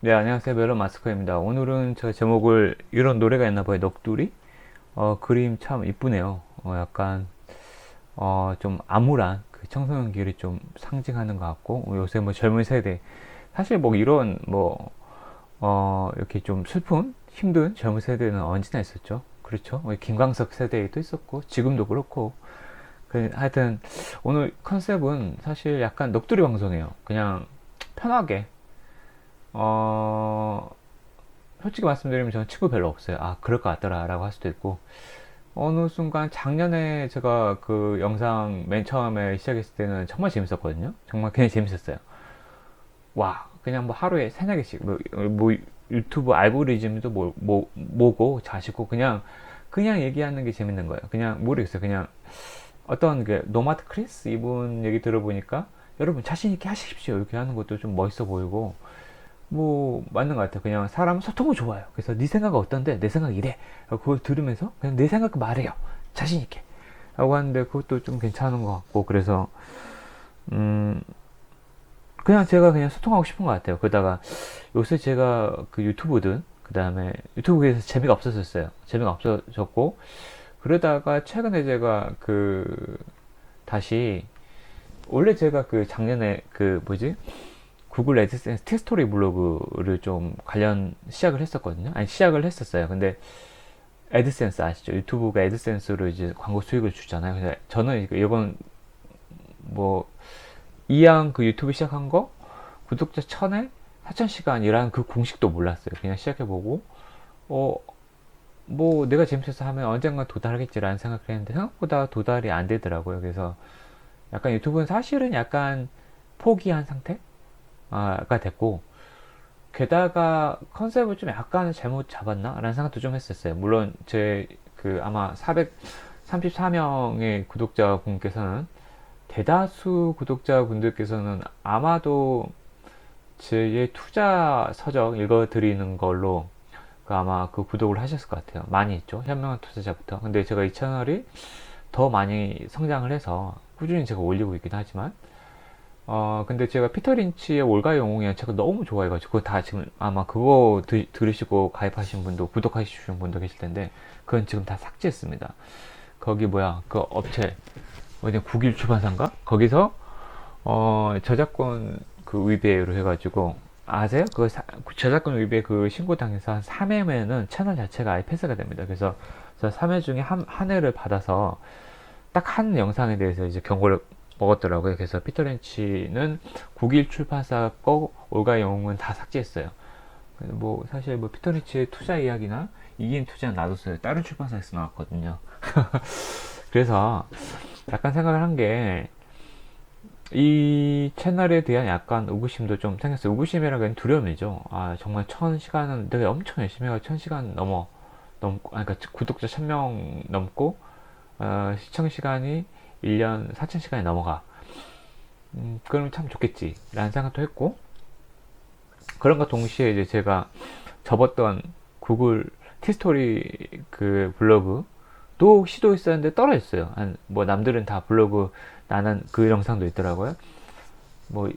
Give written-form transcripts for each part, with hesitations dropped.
네, 안녕하세요. 멜론 마스크입니다. 오늘은 저 제목을 이런 노래가 있나 봐요. 넋두리? 그림 참 이쁘네요. 약간, 좀 암울한 그 청소년기를 좀 상징하는 것 같고, 요새 뭐 젊은 세대, 사실 뭐 이런 뭐, 이렇게 좀 슬픈, 힘든 젊은 세대는 언제나 있었죠. 그렇죠. 김광석 세대에도 있었고, 지금도 그렇고. 하여튼, 오늘 컨셉은 사실 약간 넋두리 방송이에요. 그냥 편하게, 어, 솔직히 말씀드리면 저는 친구 별로 없어요. 아, 그럴 것 같더라 라고 할 수도 있고, 어느 순간 작년에 제가 그 영상 맨 처음에 시작했을 때는 정말 재밌었거든요. 정말 그냥 재밌었어요. 와, 그냥 뭐 하루에 세네 개씩 뭐 유튜브 알고리즘도 뭐고 자시고 그냥 얘기하는 게 재밌는 거예요. 그냥 모르겠어요. 그냥 어떤 그 노마드 크리스 이분 얘기 들어보니까 여러분 자신 있게 하십시오 이렇게 하는 것도 좀 멋있어 보이고, 뭐 맞는 것 같아요. 그냥 사람 소통은 좋아요. 그래서 네 생각은 어떤데 내 생각이 이래. 그걸 들으면서 그냥 내 생각 말해요. 자신 있게. 라고 하는데 그것도 좀 괜찮은 것 같고, 그래서 음 그냥 제가 그냥 소통하고 싶은 것 같아요. 그러다가 요새 제가 그 유튜브든 그 다음에 유튜브에서 재미가 없어졌어요. 재미가 없어졌고, 그러다가 최근에 제가 그 다시, 원래 제가 그 작년에 그 뭐지, 구글 애드센스 티스토리 블로그를 좀 관련 시작을 했었거든요. 아니, 시작을 했었어요. 근데 애드센스 아시죠? 유튜브가 애드센스로 이제 광고 수익을 주잖아요. 그래서 저는 이건 뭐 이왕 그 유튜브 시작한 거 구독자 1000에 4000시간이라는 그 공식도 몰랐어요. 그냥 시작해보고 어 뭐 내가 재밌어서 하면 언젠가 도달하겠지라는 생각을 했는데 생각보다 도달이 안 되더라고요. 그래서 약간 유튜브는 사실은 약간 포기한 상태가 됐고, 게다가 컨셉을 좀 약간 잘못 잡았나? 라는 생각도 좀 했었어요. 물론 제 그 아마 434명의 구독자분께서는, 대다수 구독자분들께서는 아마도 제 투자 서적 읽어드리는 걸로 그 아마 그 구독을 하셨을 것 같아요. 많이 있죠. 현명한 투자자부터. 근데 제가 이 채널이 더 많이 성장을 해서 꾸준히 제가 올리고 있긴 하지만, 근데 제가 피터 린치의 올가 영웅이라는 책을 너무 좋아해가지고, 그거 다 지금 아마 그거 들으시고 가입하신 분도, 구독하신 분도 계실 텐데, 그건 지금 다 삭제했습니다. 거기 뭐야, 그 업체, 어디 국일 출판사인가? 거기서, 저작권 그 위배로 해가지고, 아세요? 저작권 위배 그 신고당해서 한 3회면은 채널 자체가 아예 폐쇄가 됩니다. 그래서 3회 중에 한 회를 받아서 딱 한 영상에 대해서 이제 경고를 먹었더라고요. 그래서 피터 렌치는 국일 출판사 거, 올가 영웅은 다 삭제했어요. 뭐 사실 뭐 피터 렌치의 투자 이야기나 이긴 투자는 놔뒀어요. 다른 출판사에서 나왔거든요. 그래서 약간 생각을 한 게, 이 채널에 대한 약간 의구심도 좀 생겼어요. 의구심이라는 건 두려움이죠. 아, 정말 1000시간은 내가 엄청 열심히 해가 1000시간 넘고, 그러니까 구독자 1000명 넘고, 시청 시간이 1년 4000시간이 넘어가. 그러면 참 좋겠지. 라는 생각도 했고, 그런가 동시에 이제 제가 접었던 구글 티스토리 그 블로그도 시도했었는데 떨어졌어요. 뭐 남들은 다 블로그 나는 그 영상도 있더라고요. 뭐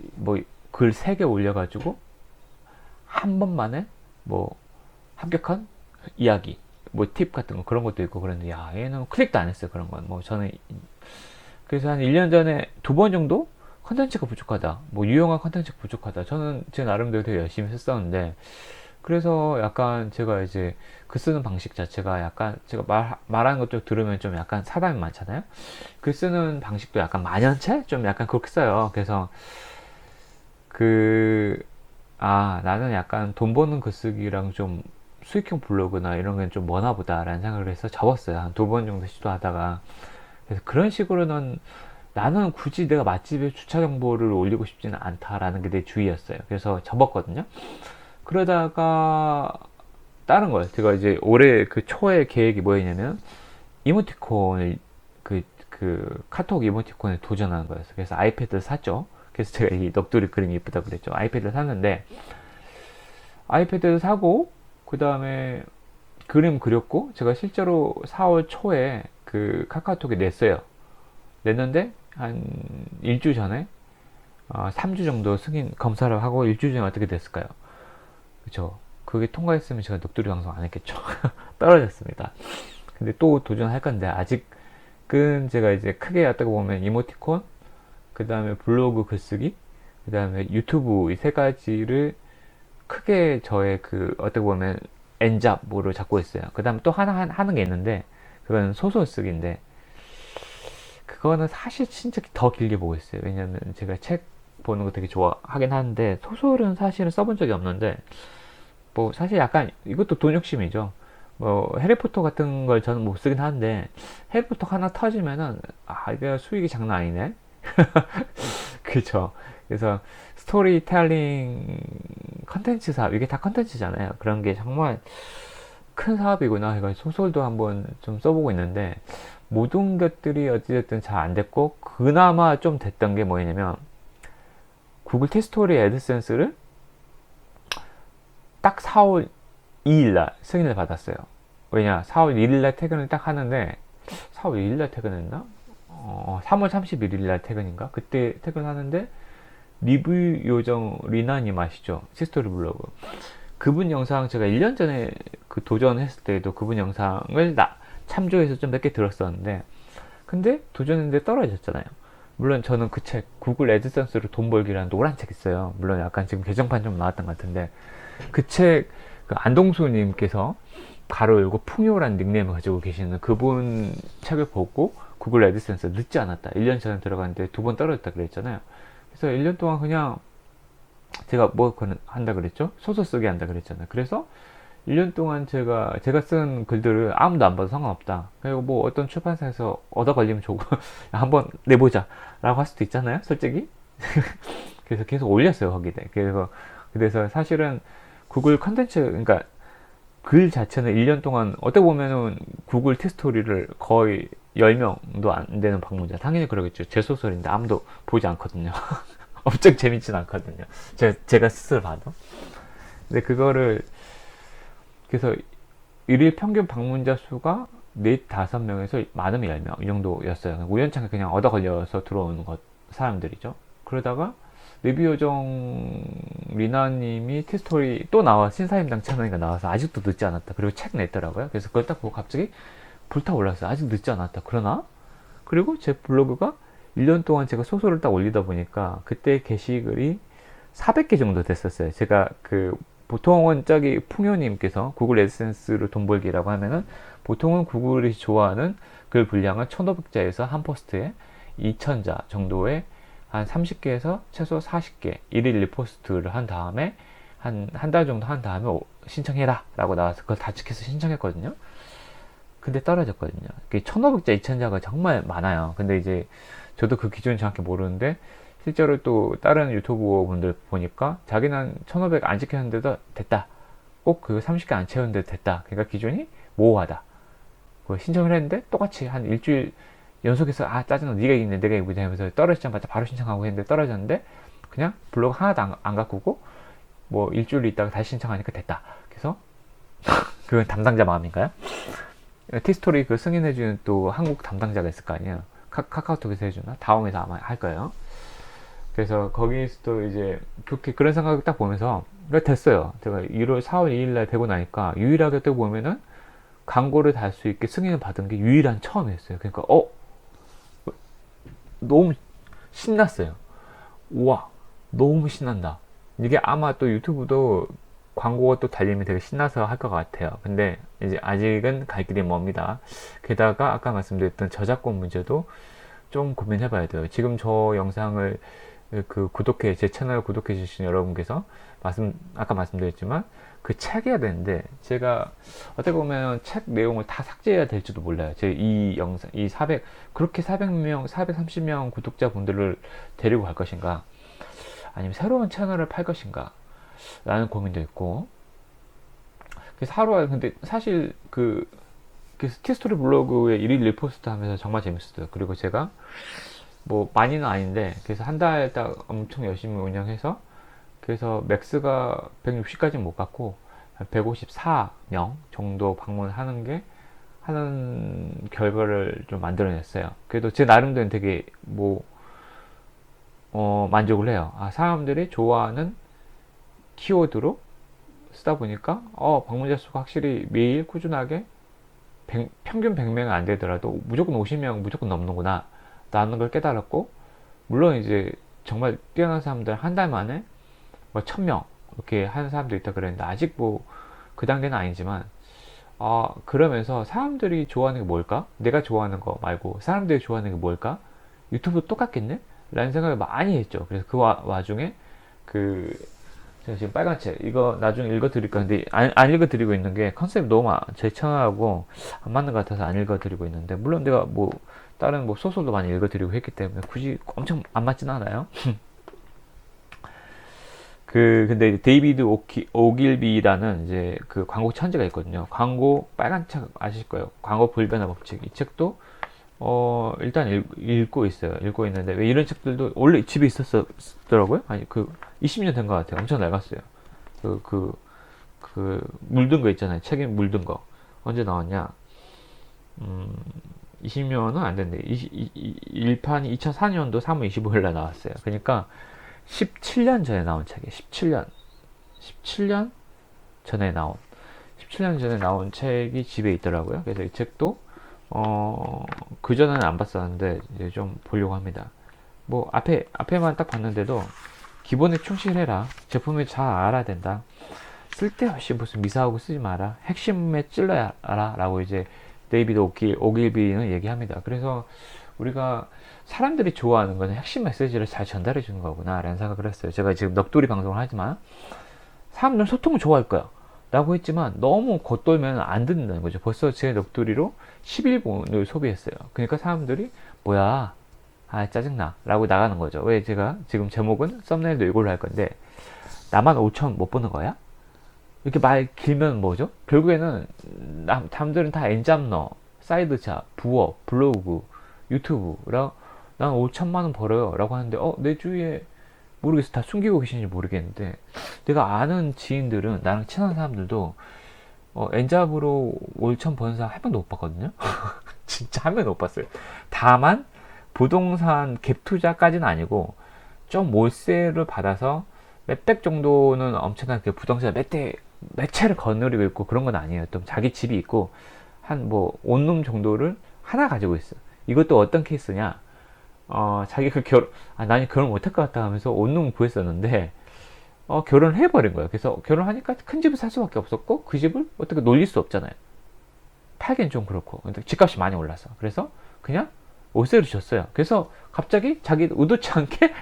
글 3개 올려가지고 한 번만에 뭐 합격한 이야기, 뭐 팁 같은 거 그런 것도 있고 그랬는데, 야, 얘는 클릭도 안 했어요. 그런 건 뭐 저는. 그래서 한 1년 전에 2번 정도 컨텐츠가 부족하다, 뭐 유용한 컨텐츠가 부족하다, 저는 제 나름대로 되게 열심히 했었는데, 그래서 약간 제가 이제 글 쓰는 방식 자체가 약간 제가 말하는 것도 들으면 좀 약간 사담이 많잖아요. 글 쓰는 방식도 약간 만연체? 좀 약간 그렇게 써요. 그래서 그, 나는 약간 돈 버는 글쓰기랑 좀 수익형 블로그나 이런 게 좀 머나 보다라는 생각을 해서 접었어요. 한 2번 정도 시도하다가. 그래서 그런 식으로는 나는 굳이 내가 맛집의 주차 정보를 올리고 싶지는 않다라는 게 내 주의였어요. 그래서 접었거든요. 그러다가 다른 거예요. 제가 이제 올해 그 초에 계획이 뭐였냐면, 이모티콘을 그 카톡 이모티콘에 도전하는 거였어요. 그래서 아이패드를 샀죠. 그래서 제가 이 넋두리 그림이 이쁘다고 그랬죠. 아이패드를 샀는데, 아이패드를 사고 그 다음에 그림 그렸고, 제가 실제로 4월 초에 그 카카오톡에 냈어요. 냈는데 한 일주 전에 3주 정도 승인 검사를 하고 일주 전에 어떻게 됐을까요? 그쵸. 그게 통과했으면 제가 넋두리 방송 안 했겠죠. 떨어졌습니다. 근데 또 도전할 건데, 아직은 제가 이제 크게 어떻게 보면 이모티콘, 그 다음에 블로그 글쓰기, 그 다음에 유튜브 이 세 가지를 크게 저의 그 어떻게 보면 엔잡으로 잡고 있어요. 그 다음에 또 하나 하는 게 있는데, 그건 소설 쓰기인데, 그거는 사실 진짜 더 길게 보고 있어요. 왜냐면 제가 책 보는 거 되게 좋아하긴 하는데, 소설은 사실은 써본 적이 없는데, 뭐 사실 약간 이것도 돈 욕심이죠. 뭐 해리포터 같은 걸 저는 못 쓰긴 하는데, 해리포터 하나 터지면은 아 이게 수익이 장난 아니네. 그쵸. 그래서 스토리텔링 컨텐츠 사업, 이게 다 컨텐츠잖아요. 그런 게 정말 큰 사업이구나 해가지고 소설도 한번 좀 써보고 있는데, 모든 것들이 어찌됐든 잘 안 됐고, 그나마 좀 됐던 게 뭐냐면 구글 티스토리 애드센스를 딱 4월 2일날 승인을 받았어요. 왜냐, 4월 1일날 퇴근을 딱 하는데, 4월 2일날 퇴근했나? 3월 31일날 퇴근인가? 그때 퇴근하는데, 리뷰 요정 리나님 아시죠? 시스토리 블로그. 그분 영상 제가 1년 전에 그 도전했을 때도 그분 영상을 참조해서 좀 몇 개 들었었는데, 근데 도전했는데 떨어졌잖아요. 물론 저는 그 책, 구글 애드센스로 돈 벌기라는 노란 책 있어요. 물론 약간 지금 개정판 좀 나왔던 것 같은데, 그 책, 그 안동수님께서 가로 열고 풍요란 닉네임을 가지고 계시는 그분 책을 보고 구글 애드센스 늦지 않았다. 1년 전에 들어갔는데 2번 떨어졌다 그랬잖아요. 그래서 1년 동안 그냥 제가 뭐 한다 그랬죠? 소설 쓰기 한다 그랬잖아요. 그래서 1년 동안 제가 쓴 글들을 아무도 안 봐도 상관없다. 그리고 뭐 어떤 출판사에서 얻어 걸리면 좋고 한번 내보자 라고 할 수도 있잖아요. 솔직히. 그래서 계속 올렸어요. 거기에. 그래서 사실은 구글 컨텐츠, 그러니까 글 자체는 1년 동안 어떻게 보면은 구글 티스토리를 거의 10명도 안 되는 방문자. 당연히 그러겠죠. 제 소설인데 아무도 보지 않거든요. 엄청 재밌진 않거든요. 제가 스스로 봐도. 근데 그거를, 그래서 일일 평균 방문자 수가 4, 5명에서 많으면 10명 이 정도였어요. 우연찮게 그냥 얻어 걸려서 들어오는 사람들이죠. 그러다가 리뷰 요정 리나님이 티스토리 또 신사임당 채널이가 나와서 아직도 늦지 않았다. 그리고 책 냈더라고요. 그래서 그걸 딱 보고 갑자기 불타올랐어요. 아직 늦지 않았다. 그러나? 그리고 제 블로그가 1년 동안 제가 소설을 딱 올리다 보니까 그때 게시글이 400개 정도 됐었어요. 제가 보통은 풍요님께서 구글 애드센스로 돈 벌기라고 하면은 보통은 구글이 좋아하는 글 분량은 1500자에서 한 포스트에 2000자 정도의 한 30개에서 최소 40개 일일 리포스트를 한 다음에 한 달 정도 한 다음에 신청해라 라고 나와서 그걸 다 지켜서 신청했거든요. 근데 떨어졌거든요. 1500자, 2000자가 정말 많아요. 근데 이제 저도 그 기준 정확히 모르는데, 실제로 또 다른 유튜버 분들 보니까 자기는 1500 안 지켰는데도 됐다. 꼭 그 30개 안 채웠는데도 됐다. 그러니까 기준이 모호하다. 신청을 했는데 똑같이 한 일주일 연속해서 짜증나, 네가 이기네 내가 이기네 하면서 떨어지자마자 바로 신청하고 했는데 떨어졌는데, 그냥 블로그 하나도 안 가꾸고 뭐 일주일 있다가 다시 신청하니까 됐다. 그래서 그건 담당자 마음인가요? 티스토리 그 승인해주는 또 한국 담당자가 있을 거 아니에요. 카카오톡에서 해주나? 다음에서 아마 할 거예요. 그래서 거기서도 이제 그런 생각을 딱 보면서 됐어요. 제가 4월 2일날 되고 나니까 유일하게 또 보면은 광고를 달 수 있게 승인을 받은 게 유일한 처음이었어요. 그러니까 너무 신났어요. 우와, 너무 신난다. 이게 아마 또 유튜브도 광고가 또 달리면 되게 신나서 할 것 같아요. 근데 이제 아직은 갈 길이 멉니다. 게다가 아까 말씀드렸던 저작권 문제도 좀 고민해 봐야 돼요. 지금 저 영상을 제 채널 구독해 주신 여러분께서 아까 말씀드렸지만 그 책 해야 되는데, 제가 어떻게 보면 책 내용을 다 삭제해야 될지도 몰라요. 제 이 영상, 그렇게 400명, 430명 구독자분들을 데리고 갈 것인가, 아니면 새로운 채널을 팔 것인가, 라는 고민도 있고, 그래서 근데 사실 티스토리 블로그에 일일 리포스트 하면서 정말 재밌었어요. 그리고 제가 뭐 많이는 아닌데, 그래서 한 달 딱 엄청 열심히 운영해서, 그래서 맥스가 160까지는 못 갔고 154명 정도 방문하는 결과를 좀 만들어냈어요. 그래도 제 나름대로는 되게 만족을 해요. 사람들이 좋아하는 키워드로 쓰다 보니까 방문자 수가 확실히 매일 꾸준하게 평균 100명은 안 되더라도 무조건 50명 무조건 넘는구나 라는 걸 깨달았고, 물론 이제 정말 뛰어난 사람들 한 달 만에 뭐 1000명 이렇게 하는 사람도 있다 그랬는데, 아직 뭐 그 단계는 아니지만, 그러면서 사람들이 좋아하는 게 뭘까? 내가 좋아하는 거 말고 사람들이 좋아하는 게 뭘까? 유튜브도 똑같겠네? 라는 생각을 많이 했죠. 그래서 그 와중에 그 제가 지금 빨간 책 이거 나중에 읽어드릴 건데, 안 읽어드리고 있는 게 컨셉이 너무 제 채널하고 안 맞는 것 같아서 안 읽어드리고 있는데, 물론 내가 뭐 다른 뭐 소설도 많이 읽어드리고 했기 때문에 굳이 엄청 안 맞진 않아요. 근데 데이비드 오길비라는 이제 그 광고 천재가 있거든요. 광고 빨간 책 아실 거예요. 광고 불변화 법칙. 이 책도 일단 읽고 있어요. 읽고 있는데, 왜 이런 책들도 원래 집에 있었더라고요. 아니, 20년 된 것 같아요. 엄청 낡았어요. 물든 거 있잖아요. 책에 물든 거. 언제 나왔냐? 20년은 안 됐네. 1판이 2004년도 3월 25일날 나왔어요. 그러니까 17년 전에 나온 책이에요. 17년 전에 나온 17년 전에 나온 책이 집에 있더라고요. 그래서 이 책도 그전에는 안 봤었는데 이제 좀 보려고 합니다. 뭐 앞에만 딱 봤는데도 기본에 충실해라. 제품을 잘 알아야 된다. 쓸데없이 무슨 미사하고 쓰지 마라. 핵심에 찔러야 알아. 라고 이제 데이비드 오길비는 얘기합니다. 그래서 우리가 사람들이 좋아하는 거는 핵심 메시지를 잘 전달해 주는 거구나 라는 생각을 했어요. 제가 지금 넋두리 방송을 하지만 사람들은 소통을 좋아할 거야 라고 했지만, 너무 겉돌면 안 듣는다는 거죠. 벌써 제 넋두리로 11분을 소비했어요. 그러니까 사람들이 뭐야, 짜증나 라고 나가는 거죠. 왜? 제가 지금 제목은 썸네일도 이걸로 할 건데, 나만 5천 못 보는 거야? 이렇게 말 길면 뭐죠? 결국에는 남들은 다 엔잡러, 사이드잡, 부업, 블로그, 유튜브라 난 5천만 원 벌어요 라고 하는데, 내 주위에 모르겠어, 다 숨기고 계신지 모르겠는데, 내가 아는 지인들은, 나랑 친한 사람들도 엔잡으로 5천 버는 사람 한 명도 못 봤거든요. 진짜 한 명도 못 봤어요. 다만 부동산 갭 투자까지는 아니고 좀 월세를 받아서 몇백 정도는 엄청나게 부동산 몇 채를 거느리고 있고 그런 건 아니에요. 또 자기 집이 있고 한 뭐 원룸 정도를 하나 가지고 있어. 이것도 어떤 케이스냐? 자기가 나는 결혼 못할 것 같다 하면서 원룸 구했었는데, 결혼을 해버린 거예요. 그래서 결혼하니까 큰 집을 살 수밖에 없었고, 그 집을 어떻게 놀릴 수 없잖아요. 팔긴 좀 그렇고. 근데 집값이 많이 올랐어. 그래서 그냥 월세를 줬어요. 그래서 갑자기 자기 의도치 않게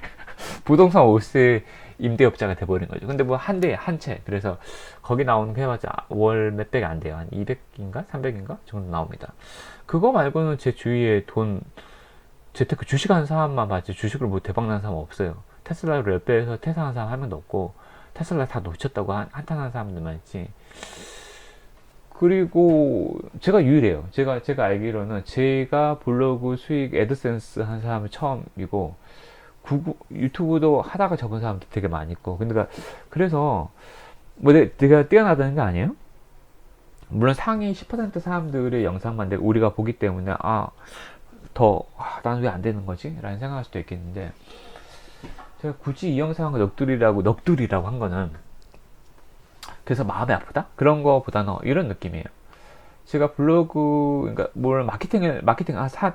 부동산 월세 임대업자가 돼버린 거죠. 근데 뭐 한 채. 그래서 거기 나오는 게 해봤자 월 몇백이 안 돼요. 한 200인가? 300인가? 정도 나옵니다. 그거 말고는 제 주위에 재테크 주식하는 사람만 봤지, 주식을 뭐 대박난 사람 없어요. 테슬라를 10배에서 퇴사한 사람 한 명도 없고, 테슬라 다 놓쳤다고 한탄하는 사람들만 있지. 그리고 제가 유일해요. 제가 알기로는 제가 블로그 수익 애드센스 한 사람이 처음이고, 유튜브도 하다가 접은 사람도 되게 많이 있고. 근데 그래서 뭐 내가 뛰어나다는 게 아니에요. 물론 상위 10% 사람들의 영상만 우리가 보기 때문에 나는 왜 안 되는 거지? 라는 생각할 수도 있겠는데, 제가 굳이 이 영상을 넋두리라고 한 거는, 그래서 마음이 아프다? 그런 거보다는 이런 느낌이에요. 제가 블로그, 그러니까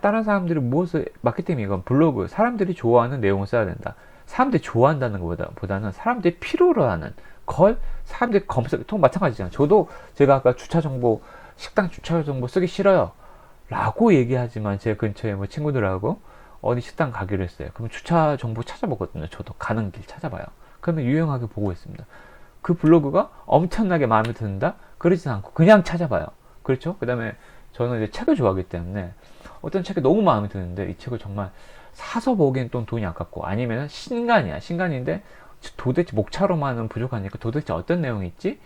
다른 사람들이 무엇을, 이건 블로그, 사람들이 좋아하는 내용을 써야 된다. 사람들이 좋아한다는 것보다는 사람들이 필요로 하는 걸, 사람들이 통 마찬가지잖아요. 저도 제가 아까 식당 주차 정보 쓰기 싫어요 라고 얘기하지만, 제 근처에 뭐 친구들하고 어디 식당 가기로 했어요. 그럼 주차 정보 찾아보거든요. 저도 가는 길 찾아봐요. 그러면 유용하게 보고 있습니다. 그 블로그가 엄청나게 마음에 든다? 그러진 않고 그냥 찾아봐요. 그렇죠? 그 다음에 저는 이제 책을 좋아하기 때문에 어떤 책이 너무 마음에 드는데, 이 책을 정말 사서 보기엔 또 돈이 아깝고, 아니면 신간인데 도대체 목차로만은 부족하니까 도대체 어떤 내용이 있지?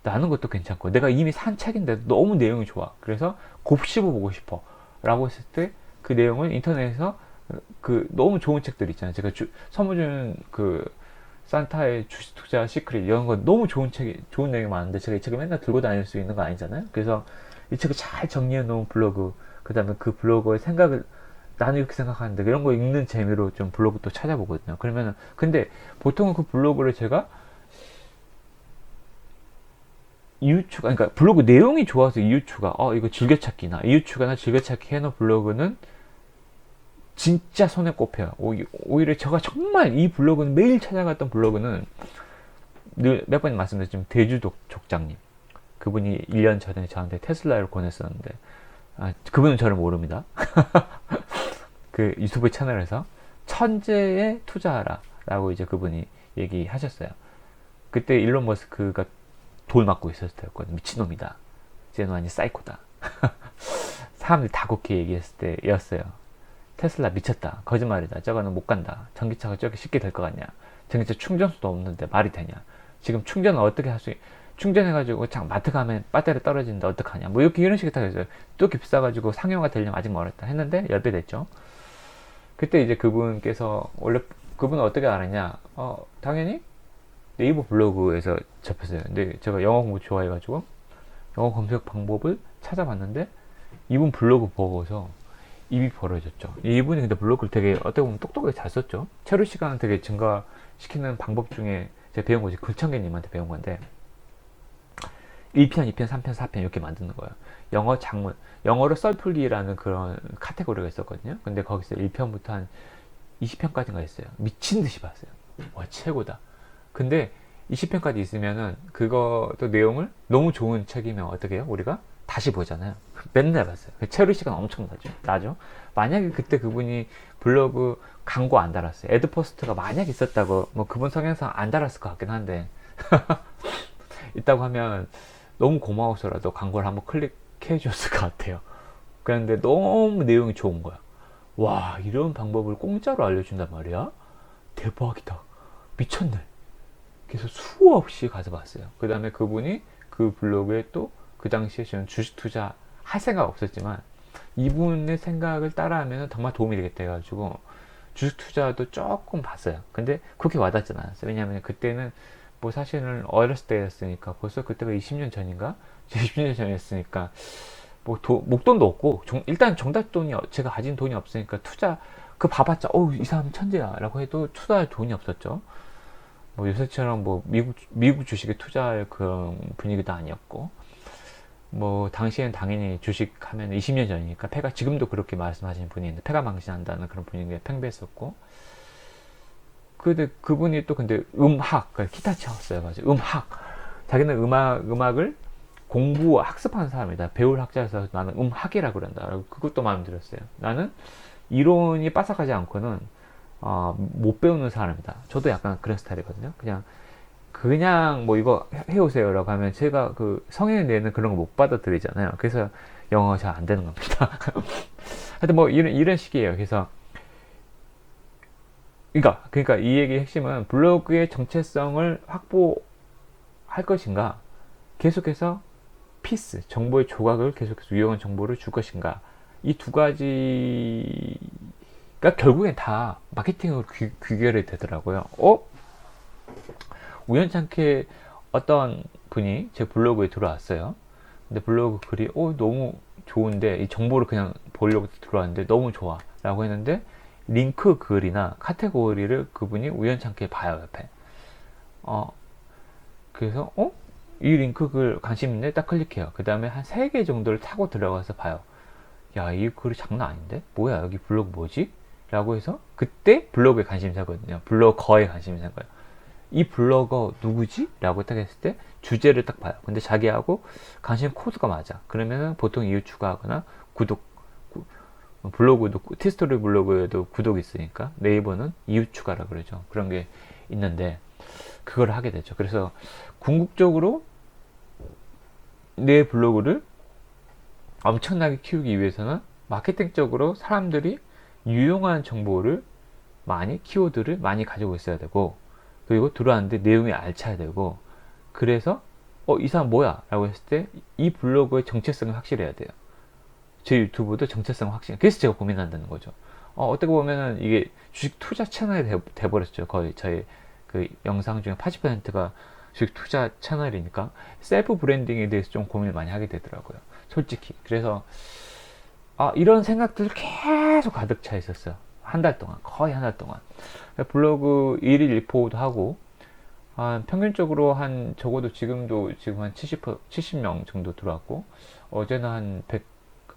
라는 것도 괜찮고, 내가 이미 산 책인데 너무 내용이 좋아. 그래서 곱씹어 보고 싶어 라고 했을 때, 그 내용을 인터넷에서 너무 좋은 책들 있잖아요. 제가 선물 준 산타의 주식 투자 시크릿, 이런 거 너무 좋은 내용이 많은데, 제가 이 책을 맨날 들고 다닐 수 있는 거 아니잖아요. 그래서 이 책을 잘 정리해 놓은 블로그, 그 다음에 그 블로그의 생각을, 나는 이렇게 생각하는데, 이런 거 읽는 재미로 좀 블로그 또 찾아보거든요. 근데 보통은 그 블로그를 제가 이유 추가, 그러니까 블로그 내용이 좋아서 이유 추가, 이거 즐겨찾기나 이유 추가나 즐겨찾기 해놓은 블로그는 진짜 손에 꼽혀요. 오히려 제가 정말 이 블로그는 매일 찾아갔던 블로그는 늘 몇 번 말씀드렸지만 대주독 족장님, 그분이 1년 전에 저한테 테슬라를 권했었는데, 그분은 저를 모릅니다. 그 유튜브 채널에서 천재에 투자하라 라고 이제 그분이 얘기하셨어요. 그때 일론 머스크가 돌 맞고 있었을 때였거든요. 미친놈이다, 쟤는 완전 사이코다. 사람들이 다 그렇게 얘기했을 때였어요. 테슬라 미쳤다, 거짓말이다, 저거는 못 간다, 전기차가 저렇게 쉽게 될 것 같냐, 전기차 충전소도 없는데 말이 되냐, 지금 충전을 어떻게 할 수, 충전해가지고 참 마트 가면 배터리 떨어지는데 어떡하냐, 뭐 이렇게 이런 식으로 다 했어요. 또 비싸가지고 상용화 되려면 아직 멀었다 했는데 10배 됐죠. 그때 이제 그분께서, 원래 그분은 어떻게 알았냐, 당연히 네이버 블로그에서 접했어요. 근데 제가 영어 공부 좋아해가지고 영어 검색 방법을 찾아봤는데 이분 블로그 보고서 입이 벌어졌죠. 이분이 근데 블로그를 되게 어떻게 보면 똑똑하게 잘 썼죠. 체류 시간을 되게 증가시키는 방법 중에 제가 배운 거지, 글청객님한테 배운 건데, 1편, 2편, 3편, 4편 이렇게 만드는 거예요. 영어 장문, 영어로 썰풀기라는 그런 카테고리가 있었거든요. 근데 거기서 1편부터 한 20편까지가 있어요. 미친 듯이 봤어요. 와, 최고다. 근데 20편까지 있으면은 그것도 내용을, 너무 좋은 책이면 어떻게 해요? 우리가 다시 보잖아요. 맨날 봤어요. 체류 시간 엄청 나죠. 만약에 그때 그분이 블로그 광고 안 달았어요, 애드포스트가 만약 있었다고, 뭐 그분 성향상 안 달았을 것 같긴 한데 있다고 하면 너무 고마워서라도 광고를 한번 클릭해 줬을 것 같아요. 그런데 너무 내용이 좋은 거야. 와, 이런 방법을 공짜로 알려준단 말이야? 대박이다, 미쳤네. 그래서 수없이 가서 봤어요. 그 다음에 그분이 그 블로그에 또 그 당시에 저는 주식 투자 할 생각 없었지만 이분의 생각을 따라하면 정말 도움이 되겠다 해가지고 주식 투자도 조금 봤어요. 근데 그렇게 와닿진 않았어요. 왜냐하면 그때는 뭐 사실은 어렸을 때였으니까, 벌써 그때가 20년 전인가? 20년 전이었으니까 뭐 목돈도 없고, 일단 정답돈이, 제가 가진 돈이 없으니까 투자, 그 봐봤자 이 사람 천재야 라고 해도 투자할 돈이 없었죠. 뭐 요새처럼 뭐 미국 주식에 투자할 그런 분위기도 아니었고, 뭐 당시엔 당연히 주식하면 20년 전이니까 패가, 지금도 그렇게 말씀하시는 분이 있는데 패가 망신한다는 그런 분위기에 팽배했었고, 근데 그분이 또 근데 음악, 기타 쳤어요. 맞아요. 음악, 자기는 음악을 공부 학습하는 사람이다, 배울 학자여서 나는 음학이라고 그런다. 그것도 마음에 들었어요. 나는 이론이 빠삭하지 않고는 못 배우는 사람이다. 저도 약간 그런 스타일이거든요. 그냥 뭐 이거 해오세요 라고 하면 제가 그 성인이 내는 그런 거 못 받아들이잖아요. 그래서 영어가 잘 안 되는 겁니다. 하여튼 뭐 이런 식이에요. 그래서 그러니까 이 얘기의 핵심은 블로그의 정체성을 확보할 것인가, 계속해서 피스, 정보의 조각을 계속해서 유용한 정보를 줄 것인가, 이 두 가지가 결국엔 다 마케팅으로 귀결이 되더라고요. 우연찮게 어떤 분이 제 블로그에 들어왔어요. 근데 블로그 글이 너무 좋은데, 이 정보를 그냥 보려고 들어왔는데 너무 좋아 라고 했는데, 링크 글이나 카테고리를 그분이 우연찮게 봐요, 옆에. 그래서 이 링크 글 관심 있네, 딱 클릭해요. 그 다음에 한 3개 정도를 타고 들어가서 봐요. 야, 이 글이 장난 아닌데? 뭐야, 여기 블로그 뭐지? 라고 해서 그때 블로그에 관심이 사거든요. 블로거에 관심이 산 거예요. 이 블로거 누구지? 라고 딱 했을 때 주제를 딱 봐요. 근데 자기하고 관심 코드가 맞아. 그러면은 보통 이웃 추가하거나 블로그도, 티스토리 블로그에도 구독이 있으니까 네이버는 이웃 추가라 그러죠. 그런 게 있는데 그걸 하게 되죠. 그래서 궁극적으로 내 블로그를 엄청나게 키우기 위해서는 마케팅적으로 사람들이 유용한 정보를 키워드를 많이 가지고 있어야 되고, 그리고 들어왔는데 내용이 알차야 되고, 그래서 이 사람 뭐야? 라고 했을 때 이 블로그의 정체성이 확실해야 돼요. 제 유튜브도 정체성 확실. 그래서 제가 고민한다는 거죠. 어떻게 보면은 이게 주식 투자 채널이 돼버렸죠. 거의 저희 그 영상 중에 80%가 주식 투자 채널이니까 셀프 브랜딩에 대해서 좀 고민을 많이 하게 되더라고요, 솔직히. 그래서 이런 생각들 계속 가득 차 있었어요. 한 달 동안, 거의 한 달 동안 블로그 1일 1포도 하고, 평균적으로 한 적어도 지금 한 70명 정도 들어왔고 어제는 한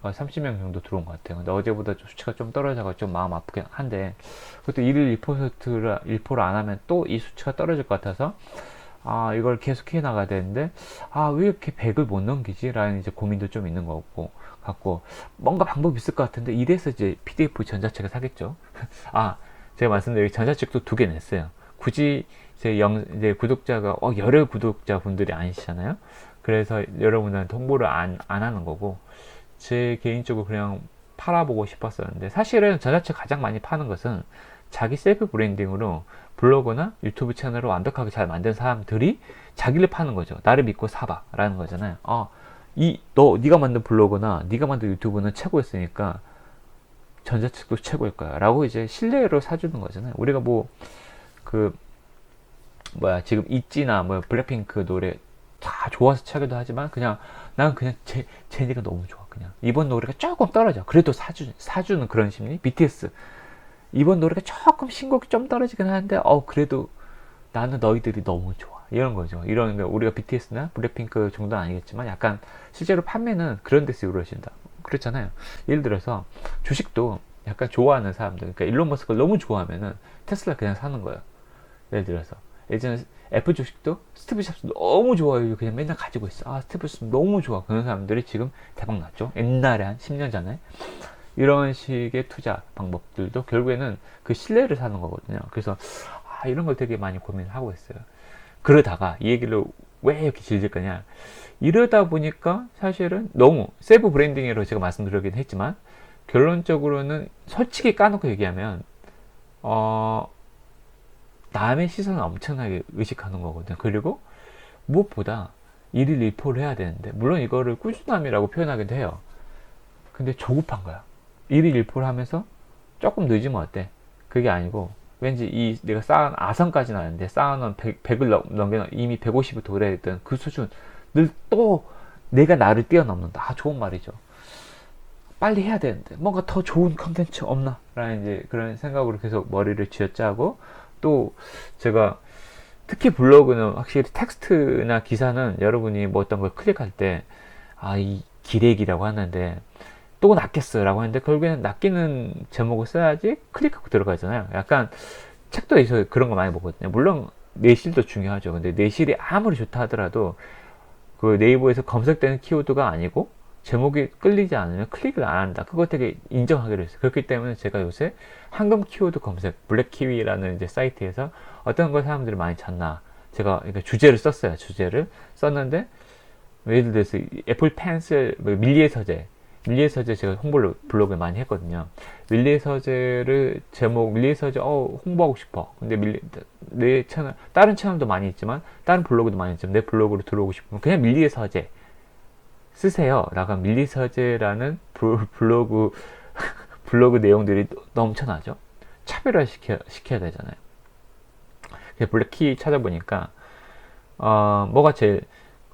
130명 정도 들어온 것 같아요. 근데 어제보다 수치가 좀 떨어져서 좀 마음 아프긴 한데 그것도 일일 리포를 안 하면 또 이 수치가 떨어질 것 같아서 이걸 계속 해 나가야 되는데 왜 이렇게 100을 못 넘기지? 라는 이제 고민도 좀 있는 거 같고 뭔가 방법이 있을 것 같은데 이래서 이제 PDF 전자책을 사겠죠. 제가 말씀드린 전자책도 2개 냈어요. 굳이 이제 구독자가 여러 구독자분들이 아니시잖아요. 그래서 여러분한테 홍보를 안 하는 거고 제 개인적으로 그냥 팔아보고 싶었었는데 사실은 전자책 가장 많이 파는 것은 자기 셀프 브랜딩으로 블로그나 유튜브 채널을 완벽하게 잘 만든 사람들이 자기를 파는 거죠. 나를 믿고 사봐 라는 거잖아요. 네가 만든 블로그나 네가 만든 유튜브는 최고였으니까 전자책도 최고일 거야 라고 이제 신뢰로 사주는 거잖아요. 우리가 지금 있지나 블랙핑크 노래 다 좋아서 차기도 하지만 난 그냥 제니가 너무 좋아. 그냥 이번 노래가 조금 떨어져. 그래도 사주는 그런 심리. BTS 이번 노래가 조금 신곡이 좀 떨어지긴 하는데 그래도 나는 너희들이 너무 좋아. 이런 거죠. 이런 거 우리가 BTS나 블랙핑크 정도는 아니겠지만 약간 실제로 판매는 그런 데서 이루어진다. 그렇잖아요. 예를 들어서 주식도 약간 좋아하는 사람들, 그러니까 일론 머스크를 너무 좋아하면은 테슬라 그냥 사는 거예요. 예를 들어서 예전에 애플 주식도 스티브 잡스 너무 좋아요. 그냥 맨날 가지고 있어. 스티브 잡스 너무 좋아. 그런 사람들이 지금 대박 났죠. 옛날에 한 10년 전에. 이런 식의 투자 방법들도 결국에는 그 신뢰를 사는 거거든요. 그래서 이런 걸 되게 많이 고민하고 있어요. 그러다가 이 얘기를 왜 이렇게 질질 거냐. 이러다 보니까 사실은 너무 셀프 브랜딩으로 제가 말씀드리긴 했지만 결론적으로는 솔직히 까놓고 얘기하면 남의 시선을 엄청나게 의식하는 거거든요. 그리고 무엇보다 일일 리포를 해야 되는데 물론 이거를 꾸준함이라고 표현하기도 해요. 근데 조급한 거야. 일일 일포를 하면서 조금 늦으면 어때? 그게 아니고 왠지 내가 쌓은 아성까지는 아닌데 쌓아놓은 100을 넘겨 이미 150을 도래했던 그 수준을 또 내가 나를 뛰어넘는다. 좋은 말이죠. 빨리 해야 되는데 뭔가 더 좋은 컨텐츠 없나? 라는 이제 그런 생각으로 계속 머리를 쥐어짜고 또 제가 특히 블로그는 확실히 텍스트나 기사는 여러분이 어떤 걸 클릭할 때 이 기레기라고 하는데 또 낚였어 라고 하는데 결국에는 낚이는 제목을 써야지 클릭하고 들어가잖아요. 약간 책도 있어서 그런 거 많이 보거든요. 물론 내실도 중요하죠. 근데 내실이 아무리 좋다 하더라도 그 네이버에서 검색되는 키워드가 아니고 제목이 끌리지 않으면 클릭을 안 한다. 그거 되게 인정하기로 했어요. 그렇기 때문에 제가 요새 황금 키워드 검색, 블랙키위라는 이제 사이트에서 어떤 걸 사람들이 많이 찾나. 제가 주제를 썼어요. 주제를 썼는데 예를 들어서 애플 펜슬, 밀리의 서재 제가 홍보를 블로그에 많이 했거든요. 밀리의 서재를 밀리의 서재 홍보하고 싶어. 근데 내 채널 다른 채널도 많이 있지만 다른 블로그도 많이 있지만 내 블로그로 들어오고 싶으면 그냥 밀리의 서재 쓰세요. 라고 밀리의 서재라는 블로그 내용들이 넘쳐나죠. 차별화 시켜야 되잖아요. 그래서 블랙키 찾아보니까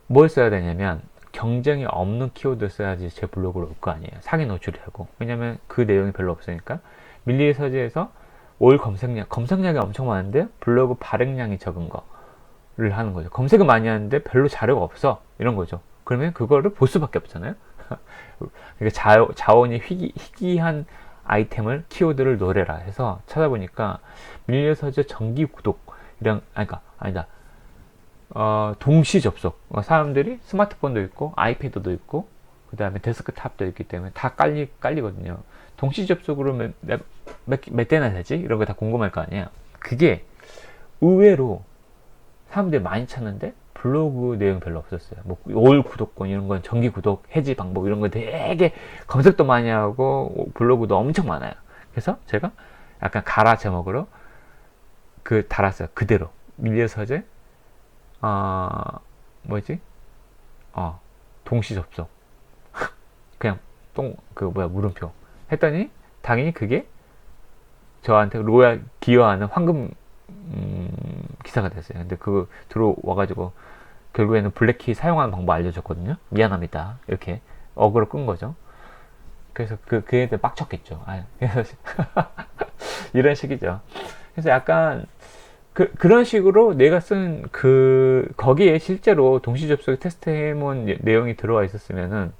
뭘 써야 되냐면 경쟁이 없는 키워드 써야지 제 블로그로 올 거 아니에요. 상위 노출이 되고. 왜냐면 그 내용이 별로 없으니까. 밀리의 서재에서 올 검색량이 엄청 많은데 블로그 발행량이 적은 거를 하는 거죠. 검색은 많이 하는데 별로 자료가 없어. 이런 거죠. 그러면 그거를 볼 수밖에 없잖아요. 그러니까 자원이 희귀한 아이템을 키워드를 노래라 해서 찾아보니까 밀리의 서재 정기 구독이랑 아니다. 동시 접속. 사람들이 스마트폰도 있고, 아이패드도 있고, 그 다음에 데스크탑도 있기 때문에 다 깔리거든요. 동시 접속으로 몇 대나 되지? 이런 거 다 궁금할 거 아니에요. 그게 의외로 사람들이 많이 찾는데 블로그 내용 별로 없었어요. 올 구독권 이런 건 정기 구독, 해지 방법 이런 거 되게 검색도 많이 하고 블로그도 엄청 많아요. 그래서 제가 약간 가라 제목으로 달았어요. 그대로. 밀리의 서재 동시 접속. 그냥 물음표. 했더니, 당연히 그게 저한테 기여하는 황금, 기사가 됐어요. 근데 그거 들어와가지고, 결국에는 블랙키 사용하는 방법 알려줬거든요. 미안합니다. 이렇게 어그로 끈 거죠. 그래서 그 애들 빡쳤겠죠. 그래서 이런 식이죠. 그래서 약간, 그런 식으로 내가 쓴 거기에 실제로 동시 접속 테스트 해본 내용이 들어와 있었으면은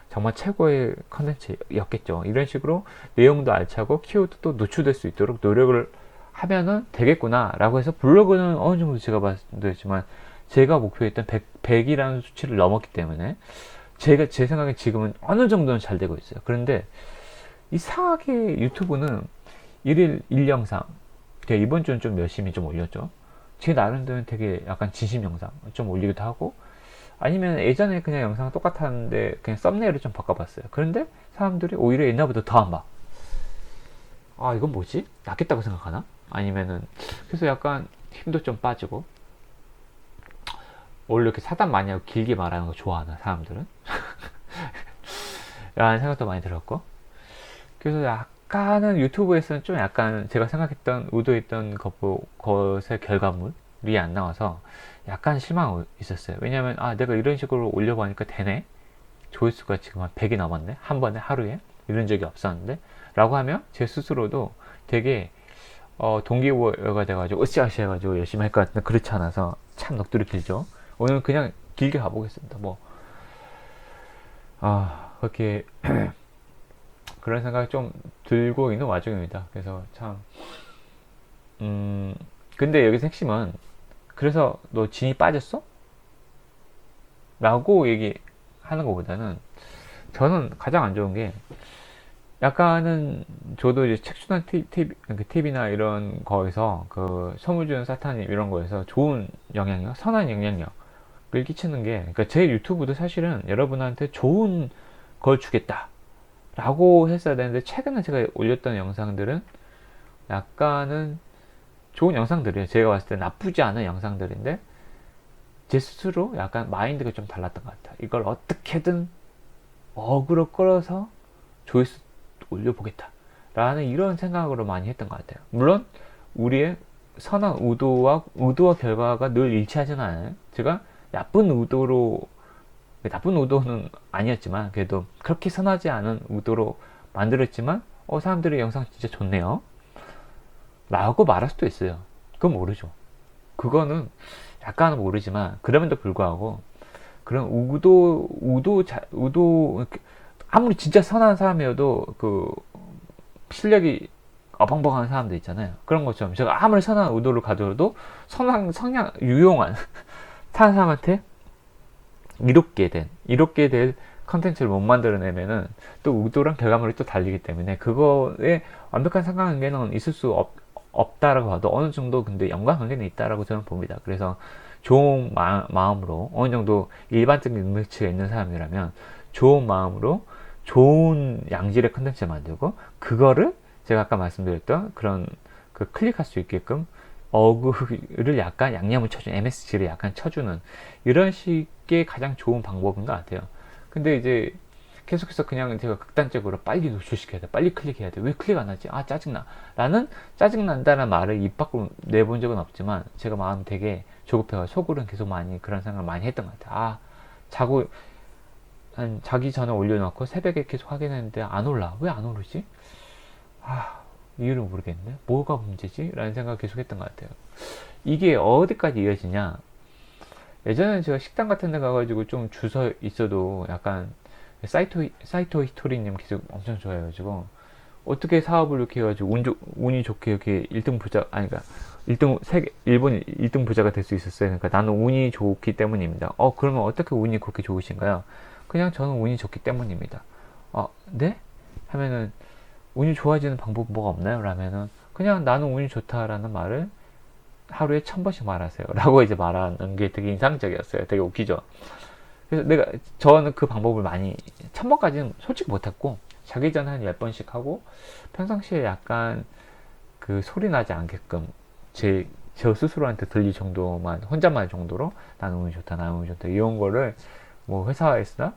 정말 최고의 컨텐츠였겠죠. 이런 식으로 내용도 알차고 키워드도 노출될 수 있도록 노력을 하면은 되겠구나 라고 해서 블로그는 어느 정도 제가 말씀드렸지만 제가 목표했던 100이라는 수치를 넘었기 때문에 제 생각에 지금은 어느 정도는 잘 되고 있어요. 그런데 이상하게 유튜브는 일일 1영상 제가 이번 주는 좀 열심히 좀 올렸죠. 제 나름대로 되게 약간 진심 영상 좀 올리기도 하고 아니면 예전에 그냥 영상 똑같았는데 그냥 썸네일을 좀 바꿔봤어요. 그런데 사람들이 오히려 옛날보다 더 안 봐. 아 이건 뭐지? 낫겠다고 생각하나? 아니면은 그래서 약간 힘도 좀 빠지고 원래 이렇게 사담 많이 하고 길게 말하는 거 좋아하나 사람들은? 라는 생각도 많이 들었고 그래서 약간은 유튜브에서는 좀 약간 제가 생각했던 의도했던 것의 결과물이 안 나와서 약간 실망이 있었어요. 왜냐면 아 내가 이런 식으로 올려보니까 되네, 조회수가 지금 한 100이 넘었네 한 번에 하루에 이런 적이 없었는데 라고 하면 제 스스로도 되게 동기부여가 돼가지고 으쌰으쌰 해가지고 열심히 할 것 같은데 그렇지 않아서 참 넋두리 길죠. 오늘 그냥 길게 가보겠습니다. 그렇게 그런 생각이 좀 들고 있는 와중입니다. 그래서 참 근데 여기서 핵심은 그래서 너 진이 빠졌어? 라고 얘기하는 것보다는 저는 가장 안 좋은 게 약간은 저도 이제 책순환 TV나 이런 거에서 그 소무준 사탄님 이런 거에서 좋은 영향력, 선한 영향력을 끼치는 게 그러니까 제 유튜브도 사실은 여러분한테 좋은 걸 주겠다 라고 했어야 되는데 최근에 제가 올렸던 영상들은 약간은 좋은 영상들이에요. 제가 봤을 때 나쁘지 않은 영상들인데 제 스스로 약간 마인드가 좀 달랐던 것 같아요. 이걸 어떻게든 어그로 끌어서 조회수 올려보겠다 라는 이런 생각으로 많이 했던 것 같아요. 물론 우리의 선한 의도와 결과가 늘 일치하지는 않아요. 제가 나쁜 의도는 아니었지만 그래도 그렇게 선하지 않은 의도로 만들었지만 사람들이 영상 진짜 좋네요 라고 말할 수도 있어요. 그건 모르죠. 그거는 약간은 모르지만 그럼에도 불구하고 그런 의도 아무리 진짜 선한 사람이어도 그 실력이 어벙벙한 사람들 있잖아요. 그런 것처럼 제가 아무리 선한 의도를 가져도 성향 유용한 사는 사람한테 이롭게 될 컨텐츠를 못 만들어내면은 또 의도랑 결과물이 또 달리기 때문에 그거에 완벽한 상관관계는 있을 수 없다라고 봐도 어느 정도 근데 연관관계는 있다라고 저는 봅니다. 그래서 좋은 마음으로 어느 정도 일반적인 능력치가 있는 사람이라면 좋은 마음으로 좋은 양질의 컨텐츠를 만들고 그거를 제가 아까 말씀드렸던 그런 그 클릭할 수 있게끔 어그를 약간 양념을 쳐주는 MSG를 약간 쳐주는 이런 식의 가장 좋은 방법인 것 같아요. 근데 이제 계속해서 그냥 제가 극단적으로 빨리 노출시켜야 돼, 빨리 클릭해야 돼, 왜 클릭 안 하지? 아 짜증나 라는 짜증난다는 말을 입 밖으로 내본 적은 없지만 제가 마음이 되게 조급해가 속으로는 계속 많이 그런 생각을 많이 했던 것 같아요. 자기 전에 올려놓고 새벽에 계속 확인했는데 안 올라, 왜 안 오르지? 이유를 모르겠네. 뭐가 문제지? 라는 생각을 계속 했던 것 같아요. 이게 어디까지 이어지냐? 예전에 제가 식당 같은 데 가가지고 좀 주서 있어도 약간 사이토 히토리님 계속 엄청 좋아해가지고 어떻게 사업을 이렇게 해가지고 운이 좋게 이렇게 1등 부자, 그러니까 일본 1등 부자가 될 수 있었어요. 그러니까 나는 운이 좋기 때문입니다. 그러면 어떻게 운이 그렇게 좋으신가요? 그냥 저는 운이 좋기 때문입니다. 네? 하면은 운이 좋아지는 방법 뭐가 없나요? 라면은 그냥 나는 운이 좋다라는 말을 하루에 1000번씩 말하세요 라고 이제 말하는 게 되게 인상적이었어요. 되게 웃기죠. 그래서 저는 그 방법을 많이 1000번까지는 솔직히 못했고 자기 전에 한 10번씩 하고 평상시에 약간 그 소리 나지 않게끔 저 스스로한테 들릴 정도만 혼자만 할 정도로 나는 운이 좋다 이런 거를 뭐 회사에서나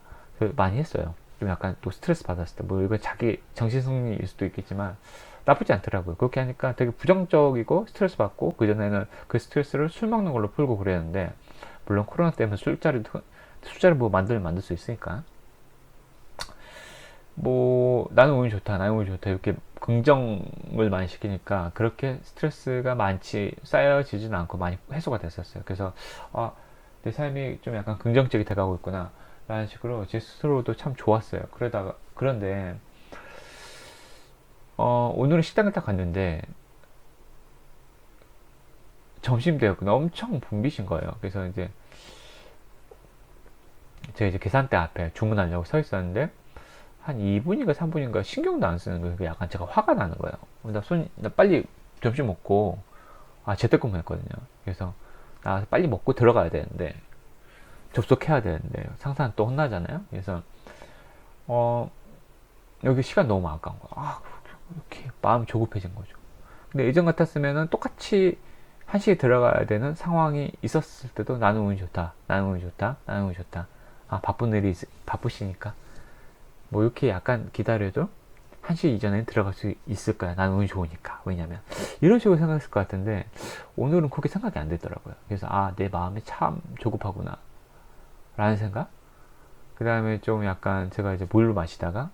많이 했어요. 좀 약간 또 스트레스 받았을 때 이거 자기 정신승리일 수도 있겠지만 나쁘지 않더라고요. 그렇게 하니까 되게 부정적이고 스트레스 받고 그전에는 그 스트레스를 술 먹는 걸로 풀고 그랬는데 물론 코로나 때문에 술자리를 만들 수 있으니까 나는 운이 좋다 이렇게 긍정을 많이 시키니까 그렇게 스트레스가 쌓여지진 않고 많이 해소가 됐었어요. 그래서 내 삶이 좀 약간 긍정적이 돼가고 있구나 라는 식으로 제 스스로도 참 좋았어요. 그런데 오늘은 식당을 딱 갔는데 점심 되었구나 엄청 붐비신 거예요. 그래서 이제 제가 이제 계산대 앞에 주문하려고 서 있었는데 한 2분인가 3분인가 신경도 안 쓰는 거예요. 약간 제가 화가 나는 거예요. 나 빨리 점심 먹고, 재택근무했거든요. 그래서 나가서 빨리 먹고 들어가야 되는데, 접속해야 되는데, 상사는 또 혼나잖아요. 그래서, 여기 시간 너무 아까운 거야. 이렇게 마음이 조급해진 거죠. 근데 예전 같았으면은 똑같이 1시에 들어가야 되는 상황이 있었을 때도 나는 운이 좋다. 나는 운이 좋다. 나는 운이 좋다. 바쁘시니까. 뭐 이렇게 약간 기다려도 1시 이전에 들어갈 수 있을 거야. 나는 운이 좋으니까. 왜냐면 이런 식으로 생각했을 것 같은데 오늘은 그렇게 생각이 안 되더라고요. 그래서 내 마음이 참 조급하구나 라는 생각. 그 다음에 좀 약간 제가 이제 물컵 마시다가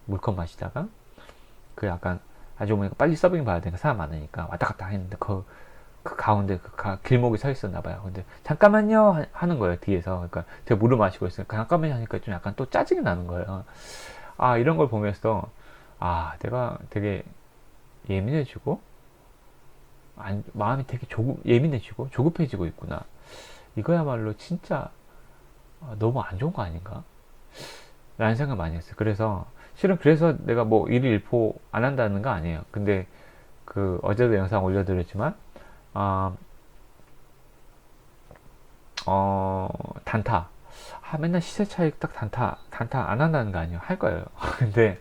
그 약간 아주머니가 빨리 서빙 봐야 되니까 사람 많으니까 왔다 갔다 했는데 그 가운데 길목에 서 있었나 봐요. 근데 잠깐만요 하는 거예요, 뒤에서. 그러니까 제가 물을 마시고 있으니까 잠깐만요 하니까 좀 약간 또 짜증이 나는 거예요. 이런 걸 보면서 내가 되게 예민해지고 마음이 되게 예민해지고 조급해지고 있구나. 이거야말로 진짜 너무 안 좋은 거 아닌가? 라는 생각 많이 했어요. 실은 그래서 내가 뭐 일일포 안 한다는 거 아니에요. 근데 어제도 영상 올려드렸지만 단타. 맨날 시세 차익 딱 단타 안 한다는 거 아니에요. 할 거예요. 근데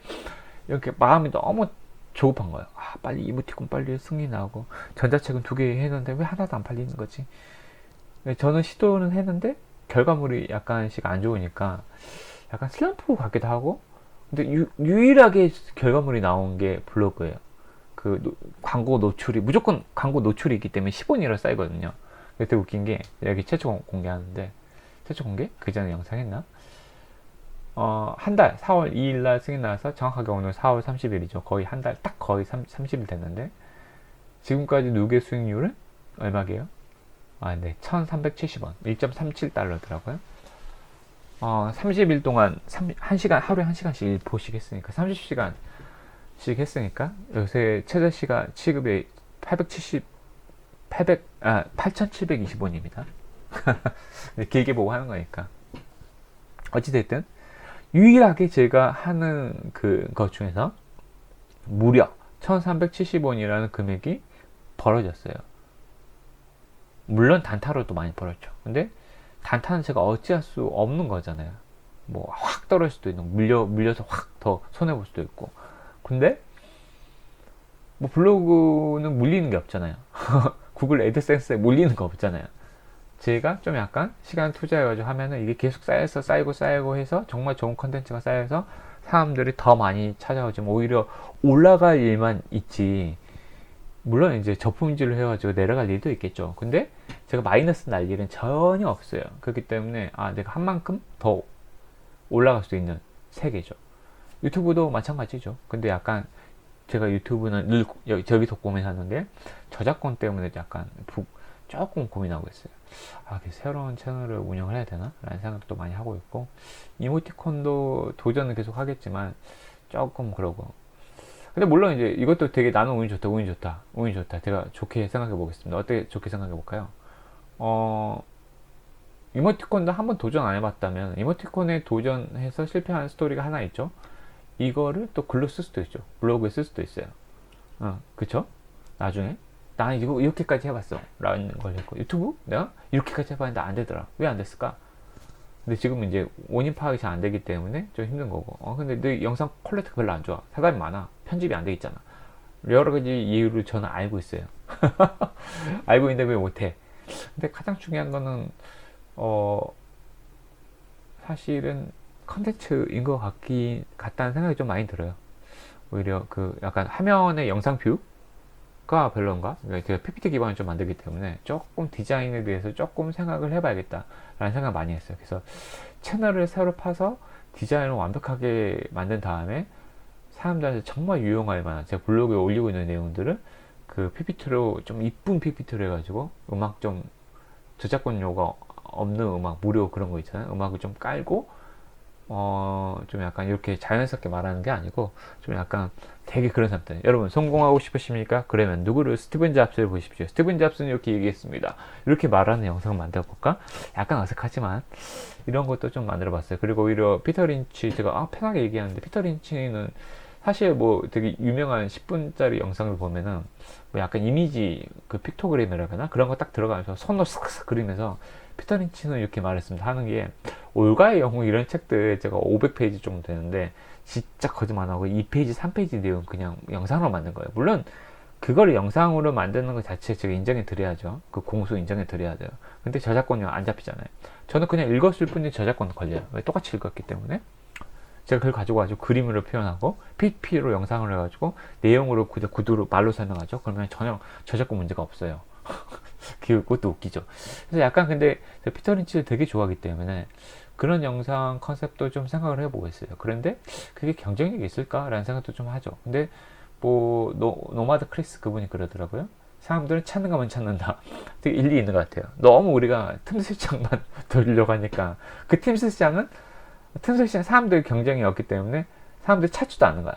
이렇게 마음이 너무 조급한 거예요. 빨리 이모티콘 빨리 승인하고 전자책은 2개 했는데 왜 하나도 안 팔리는 거지? 저는 시도는 했는데 결과물이 약간씩 안 좋으니까 약간 슬럼프 같기도 하고, 근데 유일하게 결과물이 나온 게 블로그예요. 광고 노출이 무조건 광고 노출이 있기 때문에 10원이라 쌓이거든요. 되게 웃긴 게 여기 최초 공개하는데 최초 공개? 그 전에 영상 했나? 한 달 4월 2일 날 승인 나와서 정확하게 오늘 4월 30일이죠. 거의 한 달 딱 거의 30일 됐는데 지금까지 누계 수익률은 얼마게요? 네, 1370원 1.37달러더라고요. 30일 동안 1시간 하루에 1시간씩 일포씩 했으니까 30시간씩 했으니까 요새 최저 시간 취급이 8,720원입니다. 길게 보고 하는 거니까. 어찌됐든 유일하게 제가 하는 것 중에서 무려 1370원이라는 금액이 벌어졌어요. 물론 단타로도 많이 벌었죠. 근데 단타는 제가 어찌할 수 없는 거잖아요. 뭐 확 떨어질 수도 있고 물려서 확 더 손해볼 수도 있고. 근데 뭐 블로그는 물리는 게 없잖아요. 구글 애드센스에 물리는 거 없잖아요. 제가 좀 약간 시간 투자해가지고 하면은 이게 계속 쌓이고 해서 정말 좋은 컨텐츠가 쌓여서 사람들이 더 많이 찾아오지만 오히려 올라갈 일만 있지. 물론 이제 저품질을 해가지고 내려갈 일도 있겠죠. 근데 제가 마이너스 날 일은 전혀 없어요. 그렇기 때문에 내가 한 만큼 더 올라갈 수 있는 세계죠. 유튜브도 마찬가지죠. 근데 약간 제가 유튜브는 늘 저기서 고민하는 게 저작권 때문에 약간 조금 고민하고 있어요. 새로운 채널을 운영을 해야 되나? 라는 생각도 많이 하고 있고, 이모티콘도 도전은 계속 하겠지만 조금 그러고. 근데 물론 이제 이것도 되게 나는 운이 좋다. 제가 좋게 생각해 보겠습니다. 어떻게 좋게 생각해 볼까요? 이모티콘도 한번 도전 안 해봤다면 이모티콘에 도전해서 실패한 스토리가 하나 있죠. 이거를 또 글로 쓸 수도 있죠. 블로그에 쓸 수도 있어요. 그쵸? 나중에 나 이거 이렇게까지 해봤어 라는 걸 했고, 유튜브 내가 이렇게까지 해봤는데 안 되더라. 왜 안 됐을까? 근데 지금은 이제 원인 파악이 잘 안 되기 때문에 좀 힘든 거고. 근데 내 영상 퀄리티가 별로 안 좋아. 사람이 많아. 편집이 안 돼 있잖아. 여러 가지 이유를 저는 알고 있어요. 알고 있는데 왜 못해? 근데 가장 중요한 거는 사실은 컨텐츠인 것 같다는 생각이 좀 많이 들어요. 오히려 약간 화면의 영상 뷰가 별론가? 그러니까 제가 PPT 기반을 좀 만들기 때문에 조금 디자인에 대해서 조금 생각을 해봐야겠다 라는 생각 많이 했어요. 그래서 채널을 새로 파서 디자인을 완벽하게 만든 다음에 사람들한테 정말 유용할 만한, 제가 블로그에 올리고 있는 내용들을 그 PPT로 좀 이쁜 PPT로 해가지고 음악 좀 저작권료가 없는 음악 무료 그런 거 있잖아요. 음악을 좀 깔고 좀 약간 이렇게 자연스럽게 말하는 게 아니고 좀 약간 되게 그런 상태. 여러분 성공하고 싶으십니까? 그러면 누구를? 스티븐 잡스를 보십시오. 스티븐 잡스는 이렇게 얘기했습니다. 이렇게 말하는 영상을 만들어 볼까? 약간 어색하지만 이런 것도 좀 만들어 봤어요. 그리고 오히려 피터 린치, 제가 편하게 얘기하는데, 피터 린치는 사실 뭐 되게 유명한 10분짜리 영상을 보면은 뭐 약간 이미지 그 픽토그램이라 하나 그런 거 딱 들어가면서 손으로 싹싹 그리면서, 피터 린치는 이렇게 말했습니다. 하는 게, 올가의 영웅 이런 책들 제가 500페이지 정도 되는데 진짜 거짓말 안 하고 2페이지 3페이지 내용 그냥 영상으로 만든 거예요. 물론 그걸 영상으로 만드는 것 자체에 제가 인정해 드려야죠. 그 공수 인정해 드려야 돼요. 근데 저작권료 안 잡히잖아요. 저는 그냥 읽었을 뿐이지 저작권 걸려요. 왜? 똑같이 읽었기 때문에. 제가 그걸 가지고 아주 그림으로 표현하고 PPT로 영상을 해가지고 내용으로 구두로 말로 설명하죠. 그러면 전혀 저작권 문제가 없어요. 그것도 웃기죠. 그래서 약간 근데 피터 린치를 되게 좋아하기 때문에 그런 영상 컨셉도 좀 생각을 해보고 있어요. 그런데 그게 경쟁력이 있을까라는 생각도 좀 하죠. 근데 뭐 노마드 크리스 그분이 그러더라고요. 사람들은 찾는 것만 찾는다. 되게 일리 있는 것 같아요. 너무 우리가 틈새 시장만 돌리려고 하니까 그 틈새 시장은 틈새 시장 사람들 경쟁이 없기 때문에 사람들이 찾지도 않는 거야.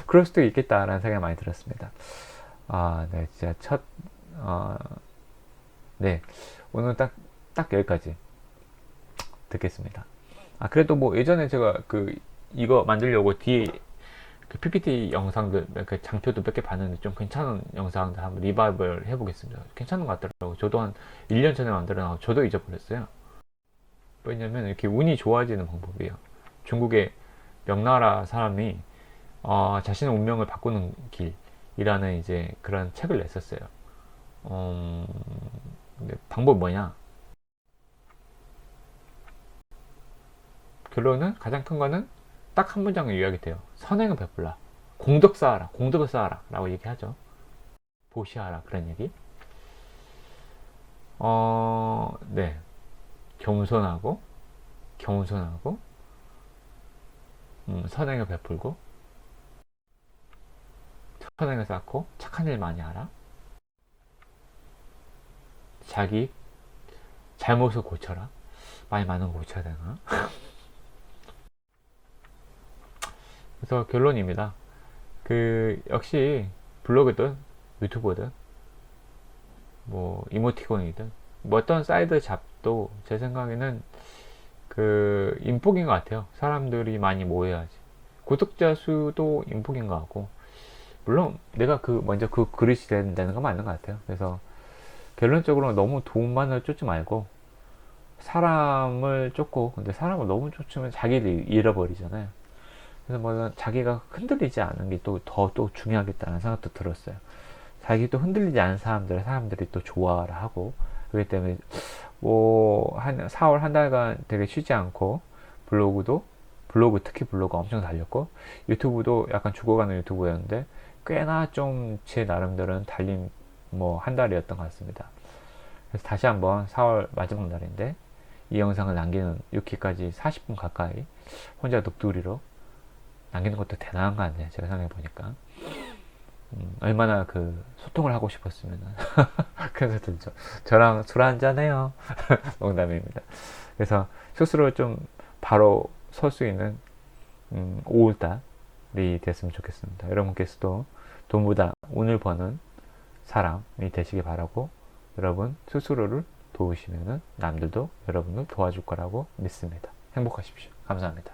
그럴 수도 있겠다라는 생각이 많이 들었습니다. 네, 진짜 네, 오늘 딱 여기까지 듣겠습니다. 그래도 뭐 예전에 제가 이거 만들려고 뒤에 그 PPT 영상들, 그 장표도 몇 개 봤는데 좀 괜찮은 영상들 한번 리바이벌 해보겠습니다. 괜찮은 것 같더라고요. 저도 한 1년 전에 만들어놔서 저도 잊어버렸어요. 왜냐면 이렇게 운이 좋아지는 방법이에요. 중국의 명나라 사람이 자신의 운명을 바꾸는 길이라는 이제 그런 책을 냈었어요. 근데 방법이 뭐냐? 결론은, 가장 큰 거는 딱 한 문장에 요약이 돼요. 선행을 베풀라. 공덕 쌓아라. 공덕을 쌓아라. 라고 얘기하죠. 보시하라. 그런 얘기. 네. 겸손하고, 선행을 베풀고, 선행을 쌓고, 착한 일 많이 하라. 자기 잘못을 고쳐라. 많이 많은 거 고쳐야 되나? 그래서 결론입니다. 역시 블로그든 유튜버든 뭐 이모티콘이든 뭐 어떤 사이드 잡도 제 생각에는 인폭인 것 같아요. 사람들이 많이 모여야지. 구독자 수도 인폭인 것 같고, 물론 내가 먼저 글을 써야 된다는 건 맞는 것 같아요. 그래서 결론적으로 너무 돈만을 쫓지 말고 사람을 쫓고, 근데 사람을 너무 쫓으면 자기를 잃어버리잖아요. 그래서 뭐 자기가 흔들리지 않은 게 또 중요하겠다는 생각도 들었어요. 자기 또 흔들리지 않은 사람들이 또 좋아를 하고, 그렇기 때문에 뭐 한 4월 한 달간 되게 쉬지 않고 특히 블로그 엄청 달렸고, 유튜브도 약간 죽어가는 유튜브였는데 꽤나 좀 제 나름대로는 달린 뭐 한 달이었던 것 같습니다. 그래서 다시 한번 4월 마지막 날인데 이 영상을 남기는 6기까지 40분 가까이 혼자 넋두리로 남기는 것도 대단한 거 같네요. 제가 생각해 보니까 얼마나 소통을 하고 싶었으면 그래서 들죠. 저랑 술 한잔 해요. 농담입니다. 그래서 스스로 좀 바로 설 수 있는 5월달이 됐으면 좋겠습니다. 여러분께서도 돈보다 운을 버는 사람이 되시길 바라고, 여러분 스스로를 도우시면 남들도 여러분을 도와줄 거라고 믿습니다. 행복하십시오. 감사합니다.